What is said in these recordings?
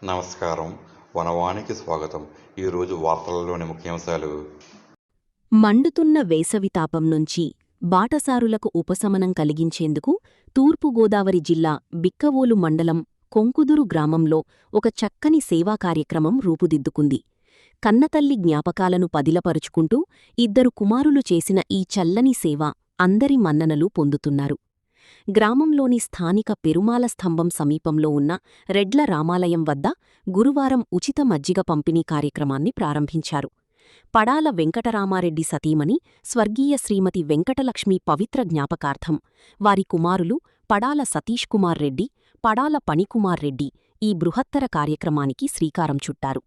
నమస్కారం. వనవానికి స్వాగతం. ఈరోజు వార్తలలోని ముఖ్యాంశాలు. మండుతున్న వేసవితాపం నుంచి బాటసారులకు ఉపశమనం కలిగించేందుకు తూర్పుగోదావరి జిల్లా బిక్కవోలు మండలం కొంకుదురు గ్రామంలో ఒక చక్కని సేవా కార్యక్రమం రూపుదిద్దుకుంది. కన్నతల్లి జ్ఞాపకాలను పదిలపరుచుకుంటూ 2 కుమారులు చేసిన ఈ చల్లని సేవ అందరి మన్ననలు పొందుతున్నారు. గ్రామంలోని స్థానిక పెరుమాల స్తంభం సమీపంలో ఉన్న రెడ్ల రామాలయం వద్ద గురువారం ఉచిత మజ్జిగ పంపిణీ కార్యక్రమాన్ని ప్రారంభించారు. పడాల వెంకటరామారెడ్డి సతీమణి స్వర్గీయ శ్రీమతి వెంకటలక్ష్మి పవిత్ర జ్ఞాపకార్థం వారి కుమారులు పడాల సతీష్ కుమార్ రెడ్డి, పడాల పణికుమార్ రెడ్డి ఈ బృహత్తర కార్యక్రమానికి శ్రీకారం చుట్టారు.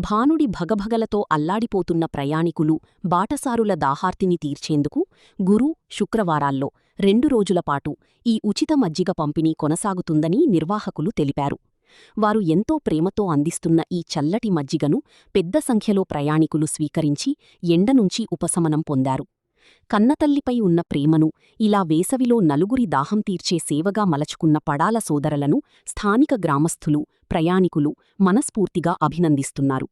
భానుడి భగభగలతో అల్లాడిపోతున్న ప్రయాణికులు, బాటసారుల దాహార్తిని తీర్చేందుకు గురు, శుక్రవారాల్లో 2 రోజులపాటు ఈ ఉచిత మజ్జిగ పంపిణీ కొనసాగుతుందని నిర్వాహకులు తెలిపారు. వారు ఎంతో ప్రేమతో అందిస్తున్న ఈ చల్లటి మజ్జిగను పెద్ద సంఖ్యలో ప్రయాణికులు స్వీకరించి ఎండనుంచి ఉపశమనం పొందారు. కన్నతల్లిపై ఉన్న ప్రేమను ఇలా వేసవిలో నలుగురి దాహం తీర్చే సేవగా మలచుకున్న పడాల సోదరులను స్థానిక గ్రామస్థులు, ప్రయాణికులు మనస్ఫూర్తిగా అభినందిస్తున్నారు.